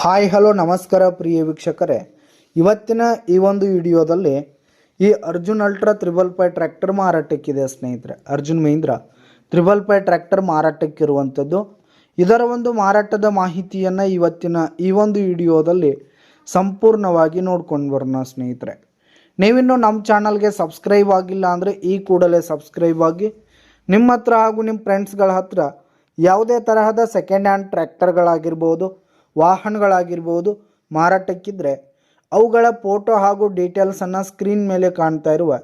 Hi hello ನಮಸ್ಕಾರ ಪ್ರಿಯ ವೀಕ್ಷಕರೇ, ಇವತ್ತಿನ ಈ ಒಂದು ವಿಡಿಯೋದಲ್ಲಿ ಈ ಅರ್ಜುನ್ ಅಲ್ಟ್ರಾ 555 ಟ್ರ್ಯಾಕ್ಟರ್ ಮಾರಾಟಕ್ಕಿದೆ ಸ್ನೇಹಿತರೆ. ಅರ್ಜುನ್ ಮಹೀಂದ್ರಾ 555 ಟ್ರ್ಯಾಕ್ಟರ್ ಮಾರಾಟಕ್ಕಿರುವಂಥದ್ದು. ಇದರ ಒಂದು ಮಾರಾಟದ ಮಾಹಿತಿಯನ್ನು ಇವತ್ತಿನ ಈ ಒಂದು ವಿಡಿಯೋದಲ್ಲಿ ಸಂಪೂರ್ಣವಾಗಿ ನೋಡ್ಕೊಂಡು ಬರೋಣ ಸ್ನೇಹಿತರೆ. ನೀವಿನ್ನೂ ನಮ್ಮ ಚಾನಲ್ಗೆ ಸಬ್ಸ್ಕ್ರೈಬ್ ಆಗಿಲ್ಲ ಅಂದರೆ ಈ ಕೂಡಲೇ ಸಬ್ಸ್ಕ್ರೈಬ್ ಆಗಿ, ನಿಮ್ಮ ಹತ್ರ ಹಾಗೂ ನಿಮ್ಮ ಫ್ರೆಂಡ್ಸ್ಗಳ ಹತ್ರ ಯಾವುದೇ ತರಹದ ಸೆಕೆಂಡ್ ಹ್ಯಾಂಡ್ ಟ್ರ್ಯಾಕ್ಟರ್ಗಳಾಗಿರ್ಬೋದು, ವಾಹನಗಳಾಗಿರ್ಬೋದು ಮಾರಾಟಕ್ಕಿದ್ರೆ ಅವುಗಳ ಫೋಟೋ ಹಾಗೂ ಡೀಟೇಲ್ಸನ್ನು ಸ್ಕ್ರೀನ್ ಮೇಲೆ ಕಾಣ್ತಾ ಇರುವ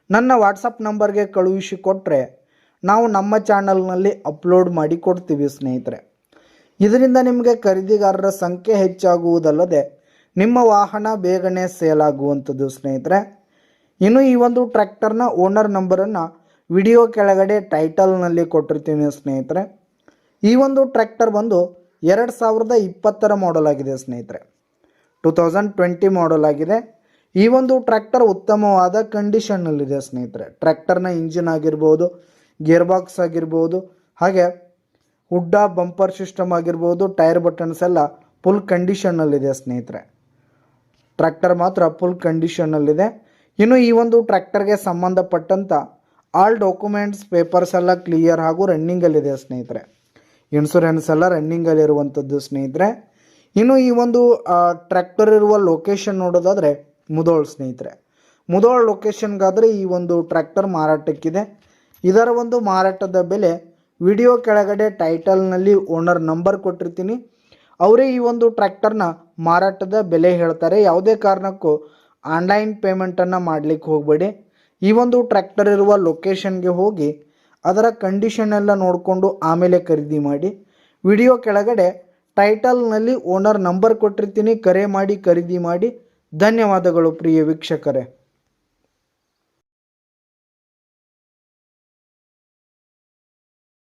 ನನ್ನ ವಾಟ್ಸಪ್ ನಂಬರ್ಗೆ ಕಳುಹಿಸಿಕೊಟ್ರೆ ನಾವು ನಮ್ಮ ಚಾನಲ್ನಲ್ಲಿ ಅಪ್ಲೋಡ್ ಮಾಡಿ ಕೊಡ್ತೀವಿ ಸ್ನೇಹಿತರೆ. ಇದರಿಂದ ನಿಮಗೆ ಖರೀದಿಗಾರರ ಸಂಖ್ಯೆ ಹೆಚ್ಚಾಗುವುದಲ್ಲದೆ ನಿಮ್ಮ ವಾಹನ ಬೇಗನೆ ಸೇಲ್ ಆಗುವಂಥದ್ದು ಸ್ನೇಹಿತರೆ. ಇನ್ನು ಈ ಒಂದು ಟ್ರ್ಯಾಕ್ಟರ್ನ ಓನರ್ ನಂಬರನ್ನು ವಿಡಿಯೋ ಕೆಳಗಡೆ ಟೈಟಲ್ನಲ್ಲಿ ಕೊಟ್ಟಿರ್ತೀನಿ ಸ್ನೇಹಿತರೆ. ಈ ಒಂದು ಟ್ರ್ಯಾಕ್ಟರ್ ಬಂದು 2020 ಮಾಡೆಲ್ ಆಗಿದೆ ಸ್ನೇಹಿತರೆ. 2020 ಮಾಡೆಲ್ ಆಗಿದೆ. ಈ ಒಂದು ಟ್ರ್ಯಾಕ್ಟರ್ ಉತ್ತಮವಾದ ಕಂಡೀಷನ್ನಲ್ಲಿದೆ ಸ್ನೇಹಿತರೆ. ಟ್ರ್ಯಾಕ್ಟರ್ನ ಇಂಜಿನ್ ಆಗಿರ್ಬೋದು, ಗೇರ್ ಬಾಕ್ಸ್ ಆಗಿರ್ಬೋದು, ಹಾಗೆ ಹುಡ್ಡ ಬಂಪರ್ ಸಿಸ್ಟಮ್ ಆಗಿರ್ಬೋದು, ಟೈರ್ ಬಟನ್ಸ್ ಎಲ್ಲ ಫುಲ್ ಕಂಡೀಷನ್ನಲ್ಲಿದೆ ಸ್ನೇಹಿತರೆ. ಟ್ರ್ಯಾಕ್ಟರ್ ಮಾತ್ರ ಫುಲ್ ಕಂಡೀಷನ್ನಲ್ಲಿದೆ. ಇನ್ನು ಈ ಒಂದು ಟ್ರ್ಯಾಕ್ಟರ್ಗೆ ಸಂಬಂಧಪಟ್ಟಂಥ ಆಲ್ ಡಾಕ್ಯುಮೆಂಟ್ಸ್ ಪೇಪರ್ಸ್ ಎಲ್ಲ ಕ್ಲಿಯರ್ ಹಾಗೂ ರನ್ನಿಂಗಲ್ಲಿದೆ ಸ್ನೇಹಿತರೆ. ಇನ್ಶೂರೆನ್ಸ್ ಎಲ್ಲ ರನ್ನಿಂಗಲ್ಲಿರುವಂಥದ್ದು ಸ್ನೇಹಿತರೆ. ಇನ್ನು ಈ ಒಂದು ಟ್ರ್ಯಾಕ್ಟರ್ ಇರುವ ಲೊಕೇಶನ್ ನೋಡೋದಾದರೆ ಮುಧೋಳ್ ಸ್ನೇಹಿತರೆ. ಮುಧೋಳ್ ಲೊಕೇಶನ್ಗಾದರೆ ಈ ಒಂದು ಟ್ರ್ಯಾಕ್ಟರ್ ಮಾರಾಟಕ್ಕಿದೆ. ಇದರ ಒಂದು ಮಾರಾಟದ ಬೆಲೆ ವಿಡಿಯೋ ಕೆಳಗಡೆ ಟೈಟಲ್ನಲ್ಲಿ ಓನರ್ ನಂಬರ್ ಕೊಟ್ಟಿರ್ತೀನಿ. ಅವರೇ ಈ ಒಂದು ಟ್ರ್ಯಾಕ್ಟರ್ನ ಮಾರಾಟದ ಬೆಲೆ ಹೇಳ್ತಾರೆ. ಯಾವುದೇ ಕಾರಣಕ್ಕೂ ಆನ್ಲೈನ್ ಪೇಮೆಂಟನ್ನು ಮಾಡಲಿಕ್ಕೆ ಹೋಗಬೇಡಿ. ಈ ಒಂದು ಟ್ರ್ಯಾಕ್ಟರ್ ಇರುವ ಲೊಕೇಶನ್ಗೆ ಹೋಗಿ ಅದರ ಕಂಡೀಷನ್ ಎಲ್ಲ ನೋಡಿಕೊಂಡು ಆಮೇಲೆ ಖರೀದಿ ಮಾಡಿ. ವಿಡಿಯೋ ಕೆಳಗಡೆ ಟೈಟಲ್ನಲ್ಲಿ ಓನರ್ ನಂಬರ್ ಕೊಟ್ಟಿರ್ತೀನಿ, ಕರೆ ಮಾಡಿ ಖರೀದಿ ಮಾಡಿ. ಧನ್ಯವಾದಗಳು ಪ್ರಿಯ ವೀಕ್ಷಕರೇ.